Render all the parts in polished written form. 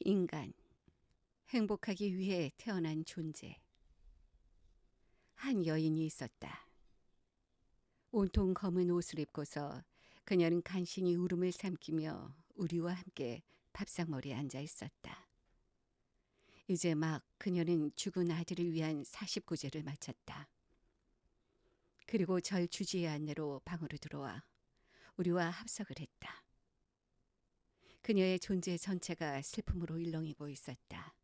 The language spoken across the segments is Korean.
인간, 행복하기 위해 태어난 존재. 한 여인이 있었다. 온통 검은 옷을 입고서 그녀는 간신히 울음을 삼키며 우리와 함께 밥상머리에 앉아 있었다. 이제 막 그녀는 죽은 아들을 위한 49제를 마쳤다. 그리고 절 주지의 안내로 방으로 들어와 우리와 합석을 했다. 그녀의 존재 전체가 슬픔으로 일렁이고 있었다.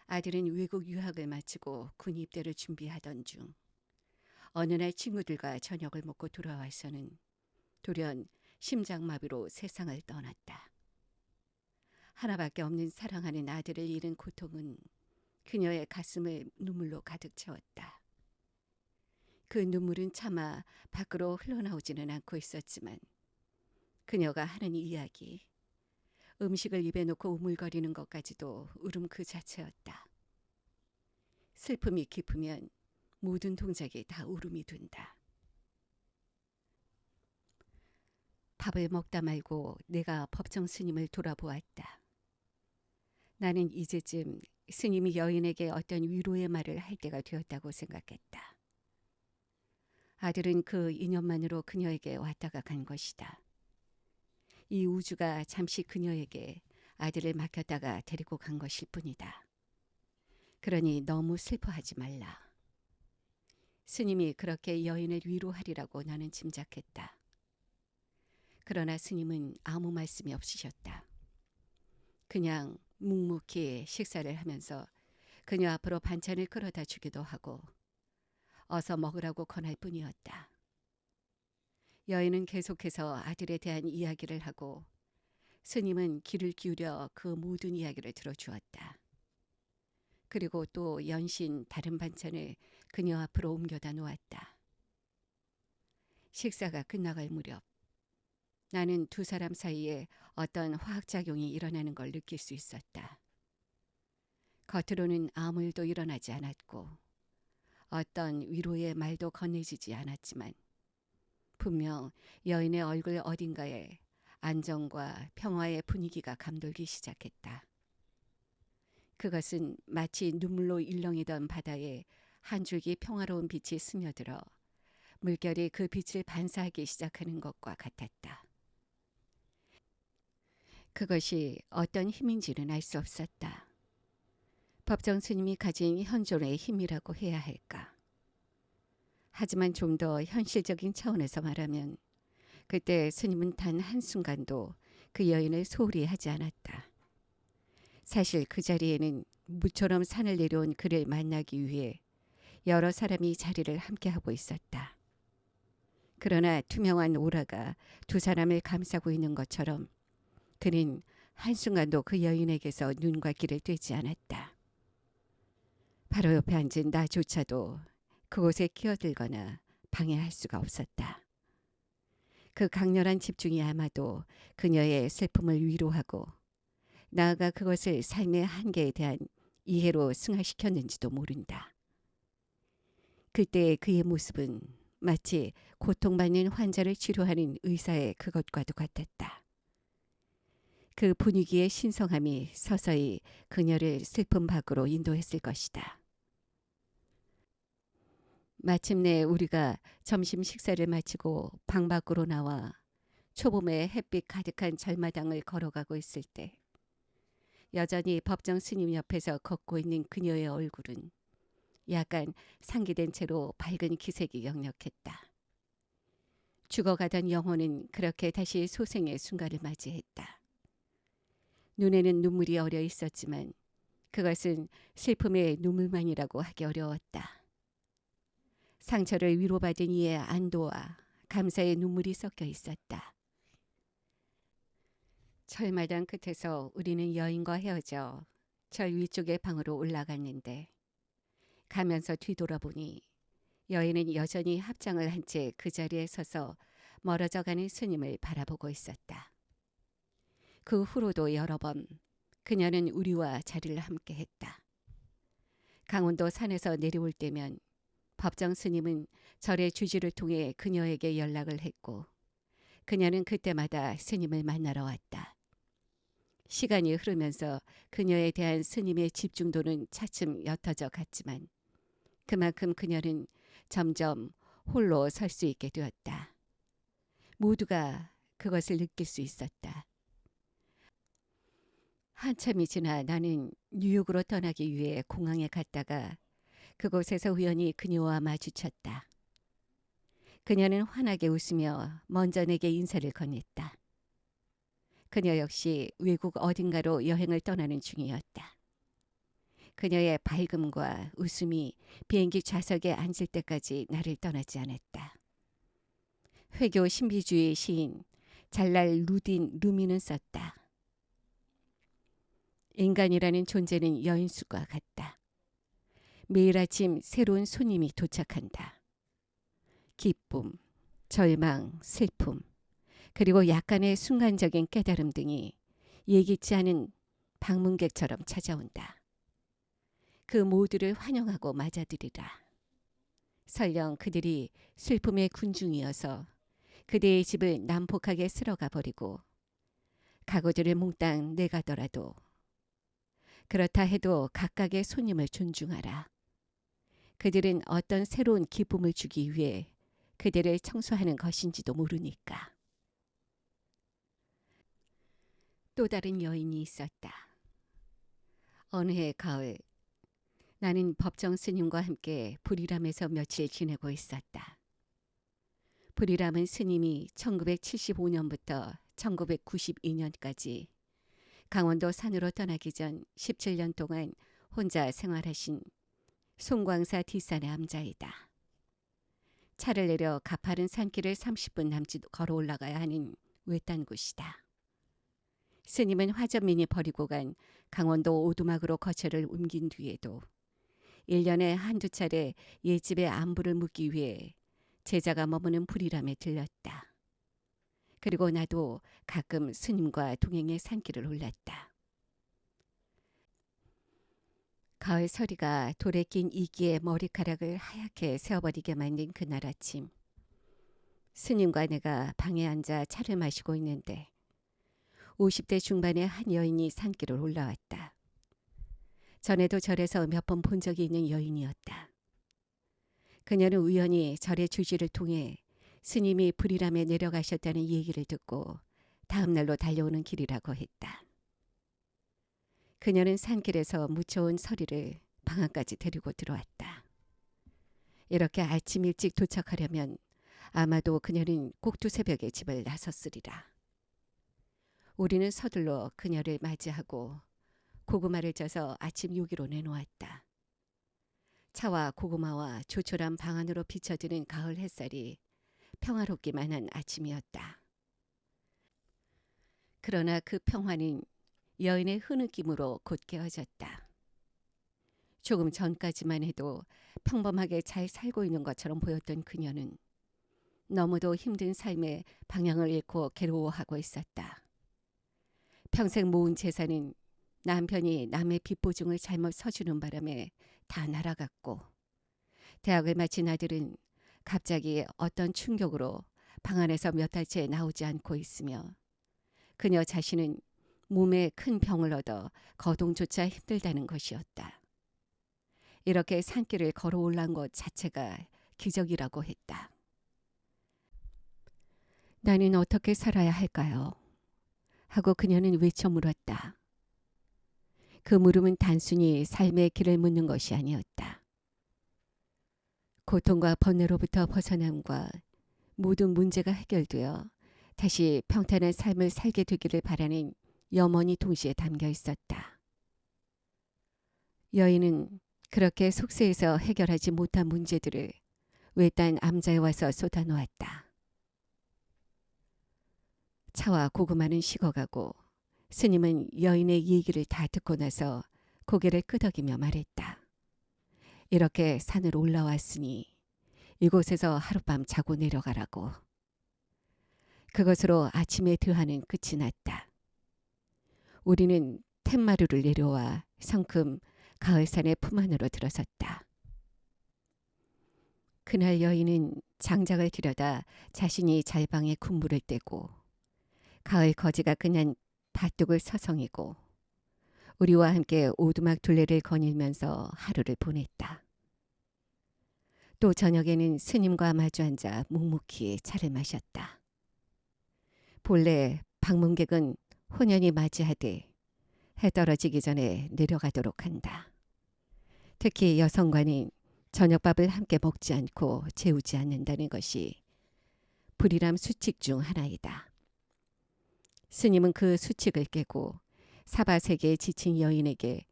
아들은 외국 유학을 마치고 군 입대를 준비하던 중 어느 날 친구들과 저녁을 먹고 돌아와서는 돌연 심장마비로 세상을 떠났다. 하나밖에 없는 사랑하는 아들을 잃은 고통은 그녀의 가슴을 눈물로 가득 채웠다. 그 눈물은 차마 밖으로 흘러나오지는 않고 있었지만 그녀가 하는 이야기, 음식을 입에 놓고 우물거리는 것까지도 울음 그 자체였다. 슬픔이 깊으면 모든 동작이 다 울음이 된다. 밥을 먹다 말고 내가 법정 스님을 돌아보았다. 나는 이제쯤 스님이 여인에게 어떤 위로의 말을 할 때가 되었다고 생각했다. 아들은 그 인연만으로 그녀에게 왔다가 간 것이다. 이 우주가 잠시 그녀에게 아들을 맡겼다가 데리고 간 것일 뿐이다. 그러니 너무 슬퍼하지 말라. 스님이 그렇게 여인을 위로하리라고 나는 짐작했다. 그러나 스님은 아무 말씀이 없으셨다. 그냥 묵묵히 식사를 하면서 그녀 앞으로 반찬을 끌어다 주기도 하고 어서 먹으라고 권할 뿐이었다. 여인은 계속해서 아들에 대한 이야기를 하고 스님은 귀를 기울여 그 모든 이야기를 들어주었다. 그리고 또 연신 다른 반찬을 그녀 앞으로 옮겨다 놓았다. 식사가 끝나갈 무렵 나는 두 사람 사이에 어떤 화학작용이 일어나는 걸 느낄 수 있었다. 겉으로는 아무 일도 일어나지 않았고 어떤 위로의 말도 건네지지 않았지만 분명 여인의 얼굴 어딘가에 안정과 평화의 분위기가 감돌기 시작했다. 그것은 마치 눈물로 일렁이던 바다에 한 줄기 평화로운 빛이 스며들어 물결이 그 빛을 반사하기 시작하는 것과 같았다. 그것이 어떤 힘인지는 알 수 없었다. 법정 스님이 가진 현존의 힘이라고 해야 할까. 하지만 좀 더 현실적인 차원에서 말하면 그때 스님은 단 한순간도 그 여인을 소홀히 하지 않았다. 사실 그 자리에는 무처럼 산을 내려온 그를 만나기 위해 여러 사람이 자리를 함께하고 있었다. 그러나 투명한 오라가 두 사람을 감싸고 있는 것처럼 그는 한순간도 그 여인에게서 눈과 귀를 떼지 않았다. 바로 옆에 앉은 나조차도 그곳에 끼어들거나 방해할 수가 없었다. 그 강렬한 집중이 아마도 그녀의 슬픔을 위로하고 나아가 그것을 삶의 한계에 대한 이해로 승화시켰는지도 모른다. 그때의 그의 모습은 마치 고통받는 환자를 치료하는 의사의 그것과도 같았다. 그 분위기의 신성함이 서서히 그녀를 슬픔 밖으로 인도했을 것이다. 마침내 우리가 점심 식사를 마치고 방 밖으로 나와 초봄의 햇빛 가득한 절마당을 걸어가고 있을 때 여전히 법정 스님 옆에서 걷고 있는 그녀의 얼굴은 약간 상기된 채로 밝은 기색이 역력했다. 죽어가던 영혼은 그렇게 다시 소생의 순간을 맞이했다. 눈에는 눈물이 어려 있었지만 그것은 슬픔의 눈물만이라고 하기 어려웠다. 상처를 위로받은 이의 안도와 감사의 눈물이 섞여 있었다. 절마당 끝에서 우리는 여인과 헤어져 절 위쪽의 방으로 올라갔는데 가면서 뒤돌아보니 여인은 여전히 합장을 한 채 그 자리에 서서 멀어져가는 스님을 바라보고 있었다. 그 후로도 여러 번 그녀는 우리와 자리를 함께 했다. 강원도 산에서 내려올 때면 법정 스님은 절의 주지를 통해 그녀에게 연락을 했고 그녀는 그때마다 스님을 만나러 왔다. 시간이 흐르면서 그녀에 대한 스님의 집중도는 차츰 옅어져 갔지만 그만큼 그녀는 점점 홀로 설 수 있게 되었다. 모두가 그것을 느낄 수 있었다. 한참이 지나 나는 뉴욕으로 떠나기 위해 공항에 갔다가 그곳에서 우연히 그녀와 마주쳤다. 그녀는 환하게 웃으며 먼저 내게 인사를 건넸다. 그녀 역시 외국 어딘가로 여행을 떠나는 중이었다. 그녀의 밝음과 웃음이 비행기 좌석에 앉을 때까지 나를 떠나지 않았다. 회교 신비주의 시인 잘랄 루딘 루미는 썼다. 인간이라는 존재는 여인수가 같다. 매일 아침 새로운 손님이 도착한다. 기쁨, 절망, 슬픔, 그리고 약간의 순간적인 깨달음 등이 예기치 않은 방문객처럼 찾아온다. 그 모두를 환영하고 맞아들이라. 설령 그들이 슬픔의 군중이어서 그대의 집을 난폭하게 쓸어가 버리고 가구들을 몽땅 내가더라도 그렇다 해도 각각의 손님을 존중하라. 그들은 어떤 새로운 기쁨을 주기 위해 그들을 청소하는 것인지도 모르니까. 또 다른 여인이 있었다. 어느 해 가을 나는 법정 스님과 함께 불이람에서 며칠 지내고 있었다. 불이람은 스님이 1975년부터 1992년까지 강원도 산으로 떠나기 전 17년 동안 혼자 생활하신 송광사 뒷산의 암자이다. 차를 내려 가파른 산길을 30분 남짓 걸어 올라가야 하는 외딴 곳이다. 스님은 화전민이 버리고 간 강원도 오두막으로 거처를 옮긴 뒤에도 1년에 한두 차례 옛집의 안부를 묻기 위해 제자가 머무는 불이람에 들렸다. 그리고 나도 가끔 스님과 동행해 산길을 올랐다. 가을 서리가 돌에 낀 이기의 머리카락을 하얗게 세어버리게 만든 그날 아침, 스님과 내가 방에 앉아 차를 마시고 있는데 50대 중반의 한 여인이 산길을 올라왔다. 전에도 절에서 몇 번 본 적이 있는 여인이었다. 그녀는 우연히 절의 주지를 통해 스님이 불이람에 내려가셨다는 얘기를 듣고 다음 날로 달려오는 길이라고 했다. 그녀는 산길에서 묻혀온 서리를 방안까지 데리고 들어왔다. 이렇게 아침 일찍 도착하려면 아마도 그녀는 꼭두새벽에 집을 나섰으리라. 우리는 서둘러 그녀를 맞이하고 고구마를 쪄서 아침 요기로 내놓았다. 차와 고구마와 조촐한 방 안으로 비춰드는 가을 햇살이 평화롭기만 한 아침이었다. 그러나 그 평화는 여인의 흐느낌으로 곧 깨어졌다. 조금 전까지만 해도 평범하게 잘 살고 있는 것처럼 보였던 그녀는 너무도 힘든 삶의 방향을 잃고 괴로워하고 있었다. 평생 모은 재산은 남편이 남의 빚보증을 잘못 서주는 바람에 다 날아갔고, 대학을 마친 아들은 갑자기 어떤 충격으로 방 안에서 몇 달째 나오지 않고 있으며 그녀 자신은 몸에 큰 병을 얻어 거동조차 힘들다는 것이었다. 이렇게 산길을 걸어 올라온 것 자체가 기적이라고 했다. 나는 어떻게 살아야 할까요? 하고 그녀는 외쳐 물었다. 그 물음은 단순히 삶의 길을 묻는 것이 아니었다. 고통과 번뇌로부터 벗어남과 모든 문제가 해결되어 다시 평탄한 삶을 살게 되기를 바라는 염원이 동시에 담겨 있었다. 여인은 그렇게 속세에서 해결하지 못한 문제들을 외딴 암자에 와서 쏟아놓았다. 차와 고구마는 식어가고 스님은 여인의 얘기를 다 듣고 나서 고개를 끄덕이며 말했다. 이렇게 산을 올라왔으니 이곳에서 하룻밤 자고 내려가라고. 그것으로 아침의 드하는 끝이 났다. 우리는 툇마루를 내려와 성큼 가을산의 품 안으로 들어섰다. 그날 여인은 장작을 들여다 자신이 잘방에 군부를 떼고 가을 거지가 그냥 밭둑을 서성이고 우리와 함께 오두막 둘레를 거닐면서 하루를 보냈다. 또 저녁에는 스님과 마주 앉아 묵묵히 차를 마셨다. 본래 방문객은 혼연히 맞이하되 해 떨어지기 전에 내려가도록 한다. 특히 여성과는 저녁밥을 함께 먹지 않고 재우지 않는다는 것이 불이람 수칙 중 하나이다. 스님은 그 수칙을 깨고 사바세계에 지친 여인에게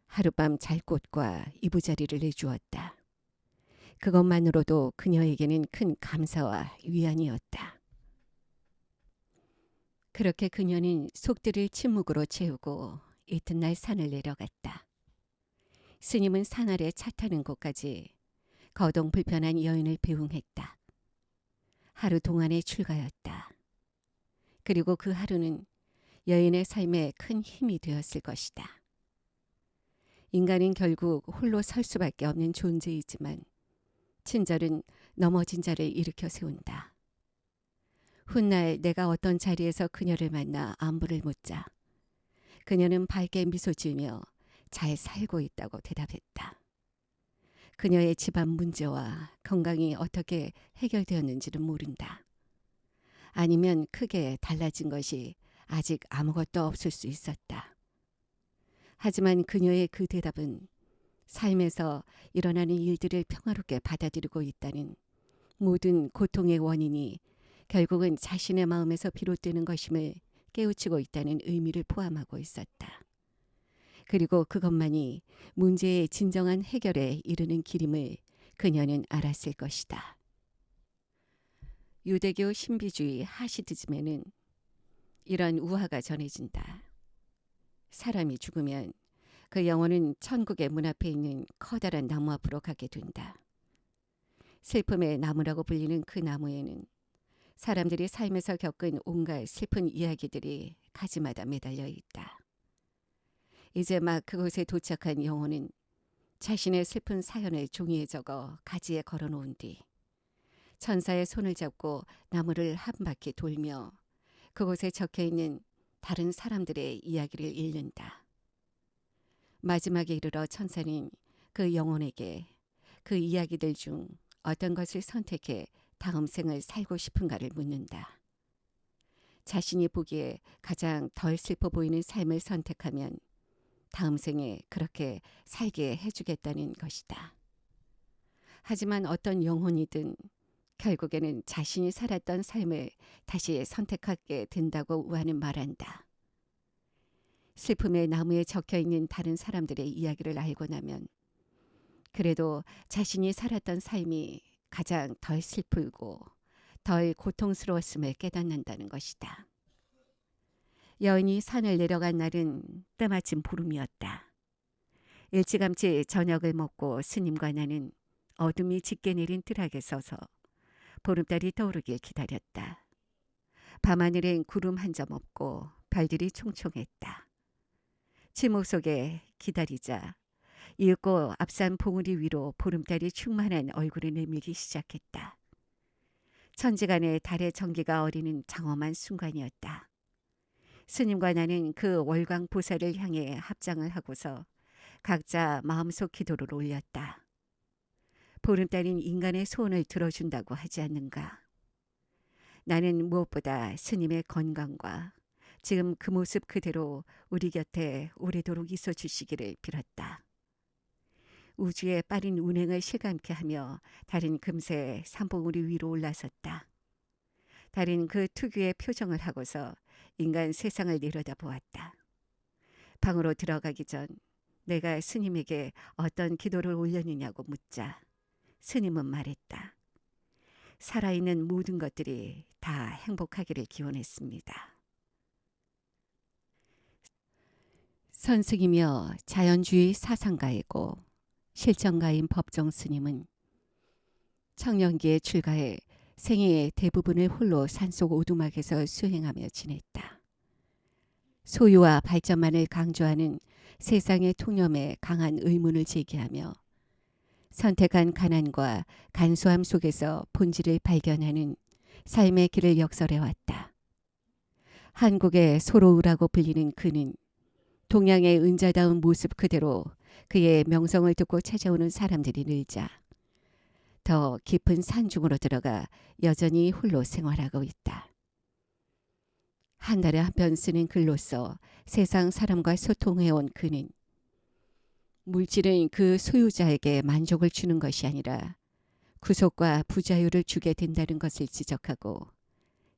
하룻밤 잘 곳과 이부자리를 내주었다. 그것만으로도 그녀에게는 큰 감사와 위안이었다. 그렇게 그녀는 속들을 침묵으로 채우고 이튿날 산을 내려갔다. 스님은 산 아래 차 타는 곳까지 거동 불편한 여인을 배웅했다. 하루 동안의 출가였다. 그리고 그 하루는 여인의 삶에 큰 힘이 되었을 것이다. 인간은 결국 홀로 설 수밖에 없는 존재이지만 친절은 넘어진 자를 일으켜 세운다. 훗날 내가 어떤 자리에서 그녀를 만나 안부를 묻자 그녀는 밝게 미소 지으며 잘 살고 있다고 대답했다. 그녀의 집안 문제와 건강이 어떻게 해결되었는지는 모른다. 아니면 크게 달라진 것이 아직 아무것도 없을 수 있었다. 하지만 그녀의 그 대답은 삶에서 일어나는 일들을 평화롭게 받아들이고 있다는 모든 고통의 원인이 결국은 자신의 마음에서 비롯되는 것임을 깨우치고 있다는 의미를 포함하고 있었다. 그리고 그것만이 문제의 진정한 해결에 이르는 길임을 그녀는 알았을 것이다. 유대교 신비주의 하시디즘에는 이런 우화가 전해진다. 사람이 죽으면 그 영혼은 천국의 문 앞에 있는 커다란 나무 앞으로 가게 된다. 슬픔의 나무라고 불리는 그 나무에는 사람들이 삶에서 겪은 온갖 슬픈 이야기들이 가지마다 매달려 있다. 이제 막 그곳에 도착한 영혼은 자신의 슬픈 사연을 종이에 적어 가지에 걸어놓은 뒤 천사의 손을 잡고 나무를 한 바퀴 돌며 그곳에 적혀있는 다른 사람들의 이야기를 읽는다. 마지막에 이르러 천사는 그 영혼에게 그 이야기들 중 어떤 것을 선택해 다음 생을 살고 싶은가를 묻는다. 자신이 보기에 가장 덜 슬퍼 보이는 삶을 선택하면 다음 생에 그렇게 살게 해주겠다는 것이다. 하지만 어떤 영혼이든 결국에는 자신이 살았던 삶을 다시 선택하게 된다고 우화는 말한다. 슬픔의 나무에 적혀있는 다른 사람들의 이야기를 알고 나면 그래도 자신이 살았던 삶이 가장 덜 슬프고 덜 고통스러웠음을 깨닫는다는 것이다. 여인이 산을 내려간 날은 때마침 보름이었다. 일찌감치 저녁을 먹고 스님과 나는 어둠이 짙게 내린 뜰학에 서서 보름달이 떠오르길 기다렸다. 밤하늘엔 구름 한 점 없고 별들이 총총했다. 침묵 속에 기다리자 이윽고 앞산 봉우리 위로 보름달이 충만한 얼굴을 내밀기 시작했다. 천지간에 달의 정기가 어리는 장엄한 순간이었다. 스님과 나는 그 월광 보살을 향해 합장을 하고서 각자 마음속 기도를 올렸다. 보름달인 인간의 소원을 들어준다고 하지 않는가. 나는 무엇보다 스님의 건강과 지금 그 모습 그대로 우리 곁에 오래도록 있어 주시기를 빌었다. 우주의 빠른 운행을 실감케 하며 달은 금세 산봉우리 위로 올라섰다. 달은 그 특유의 표정을 하고서 인간 세상을 내려다보았다. 방으로 들어가기 전 내가 스님에게 어떤 기도를 올렸느냐고 묻자 스님은 말했다. 살아있는 모든 것들이 다 행복하기를 기원했습니다. 선승이며 자연주의 사상가이고 실정가인 법정 스님은 청년기에 출가해 생애의 대부분을 홀로 산속 오두막에서 수행하며 지냈다. 소유와 발전만을 강조하는 세상의 통념에 강한 의문을 제기하며 선택한 가난과 간소함 속에서 본질을 발견하는 삶의 길을 역설해왔다. 한국의 소로우라고 불리는 그는 동양의 은자다운 모습 그대로 그의 명성을 듣고 찾아오는 사람들이 늘자 더 깊은 산중으로 들어가 여전히 홀로 생활하고 있다. 한 달에 한 편 쓰는 글로써 세상 사람과 소통해온 그는 물질은 그 소유자에게 만족을 주는 것이 아니라 구속과 부자유를 주게 된다는 것을 지적하고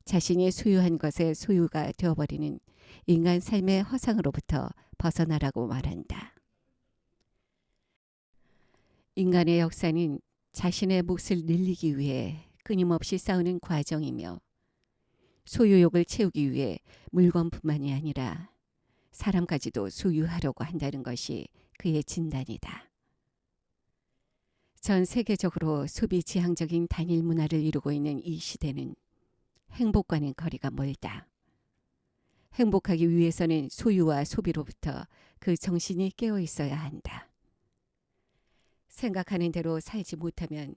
자신이 소유한 것의 소유가 되어버리는 인간 삶의 허상으로부터 벗어나라고 말한다. 인간의 역사는 자신의 몫을 늘리기 위해 끊임없이 싸우는 과정이며 소유욕을 채우기 위해 물건뿐만이 아니라 사람까지도 소유하려고 한다는 것이 그의 진단이다. 전 세계적으로 소비 지향적인 단일 문화를 이루고 있는 이 시대는 행복과는 거리가 멀다. 행복하기 위해서는 소유와 소비로부터 그 정신이 깨어 있어야 한다. 생각하는 대로 살지 못하면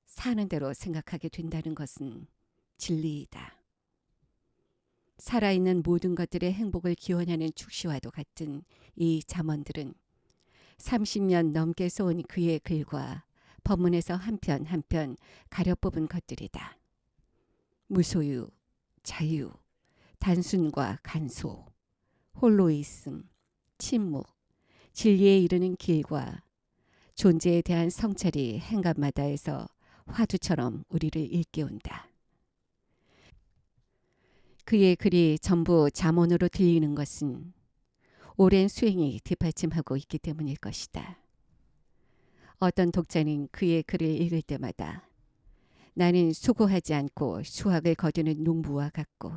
사는 대로 생각하게 된다는 것은 진리이다. 살아있는 모든 것들의 행복을 기원하는 축시와도 같은 이 잠언들은 30년 넘게 써온 그의 글과 법문에서 한 편 한 편 가려 뽑은 것들이다. 무소유, 자유, 단순과 간소, 홀로 있음, 침묵, 진리에 이르는 길과 존재에 대한 성찰이 행간마다에서 화두처럼 우리를 일깨운다. 그의 글이 전부 잠언으로 들리는 것은 오랜 수행이 뒷받침하고 있기 때문일 것이다. 어떤 독자는 그의 글을 읽을 때마다 나는 수고하지 않고 수확을 거두는 농부와 같고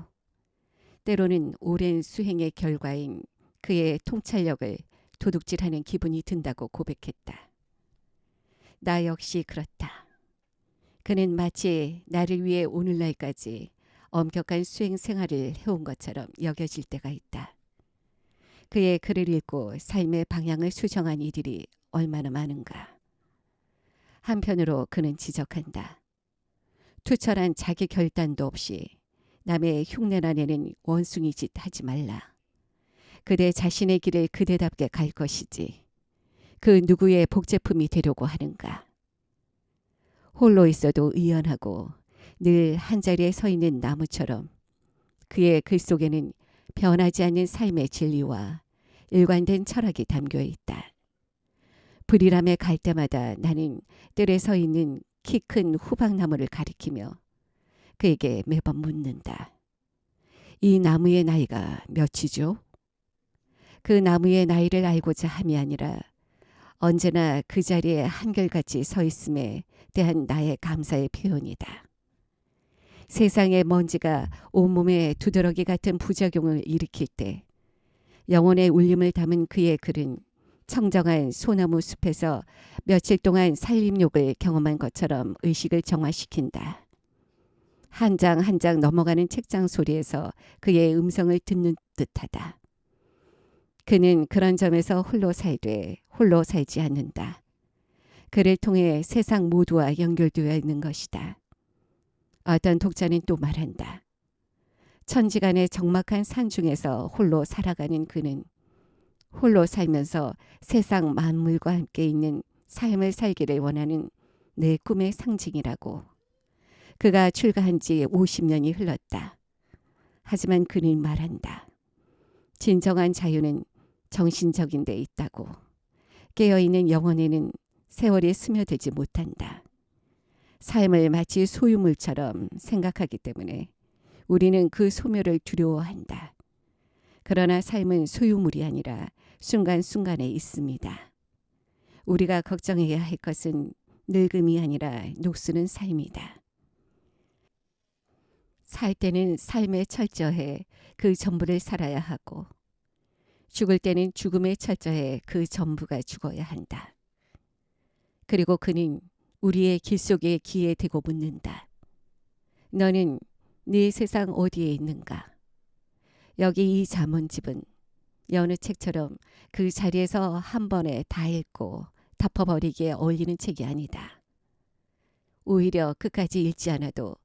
때로는 오랜 수행의 결과인 그의 통찰력을 도둑질하는 기분이 든다고 고백했다. 나 역시 그렇다. 그는 마치 나를 위해 오늘날까지 엄격한 수행 생활을 해온 것처럼 여겨질 때가 있다. 그의 글을 읽고 삶의 방향을 수정한 이들이 얼마나 많은가. 한편으로 그는 지적한다. 투철한 자기 결단도 없이 남의 흉내나 내는 원숭이 짓 하지 말라. 그대 자신의 길을 그대답게 갈 것이지. 그 누구의 복제품이 되려고 하는가. 홀로 있어도 의연하고 늘 한자리에 서 있는 나무처럼 그의 글 속에는 변하지 않는 삶의 진리와 일관된 철학이 담겨 있다. 불이람에 갈 때마다 나는 뜰에 서 있는 키 큰 후박나무를 가리키며 그에게 매번 묻는다. 이 나무의 나이가 몇이죠? 그 나무의 나이를 알고자 함이 아니라 언제나 그 자리에 한결같이 서 있음에 대한 나의 감사의 표현이다. 세상의 먼지가 온몸에 두드러기 같은 부작용을 일으킬 때 영혼의 울림을 담은 그의 글은 청정한 소나무 숲에서 며칠 동안 산림욕을 경험한 것처럼 의식을 정화시킨다. 한 장 한 장 넘어가는 책장 소리에서 그의 음성을 듣는 듯하다. 그는 그런 점에서 홀로 살되 홀로 살지 않는다. 그를 통해 세상 모두와 연결되어 있는 것이다. 어떤 독자는 또 말한다. 천지간의 적막한 산중에서 홀로 살아가는 그는 홀로 살면서 세상 만물과 함께 있는 삶을 살기를 원하는 내 꿈의 상징이라고. 그가 출가한 지 50년이 흘렀다. 하지만 그는 말한다. 진정한 자유는 정신적인 데 있다고. 깨어있는 영혼에는 세월이 스며들지 못한다. 삶을 마치 소유물처럼 생각하기 때문에 우리는 그 소멸을 두려워한다. 그러나 삶은 소유물이 아니라 순간순간에 있습니다. 우리가 걱정해야 할 것은 늙음이 아니라 녹쓰는 삶이다. 살 때는 삶에 철저해 그 전부를 살아야 하고 죽을 때는 죽음에 철저해 그 전부가 죽어야 한다. 그리고 그는 우리의 길 속에 귀에 대고 묻는다. 너는 네 세상 어디에 있는가? 여기 이 잠언집은 여느 책처럼 그 자리에서 한 번에 다 읽고 덮어버리기에 어울리는 책이 아니다. 오히려 끝까지 읽지 않아도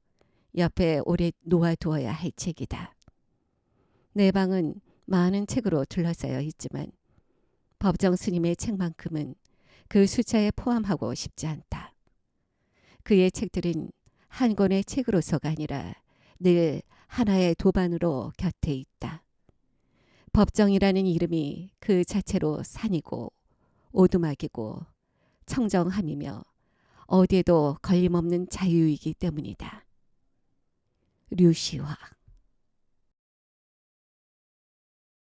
옆에 오래 놓아두어야 할 책이다. 내 방은 많은 책으로 둘러싸여 있지만 법정 스님의 책만큼은 그 숫자에 포함하고 싶지 않다. 그의 책들은 한 권의 책으로서가 아니라 늘 하나의 도반으로 곁에 있다. 법정이라는 이름이 그 자체로 산이고 오두막이고 청정함이며 어디에도 걸림없는 자유이기 때문이다. 류시화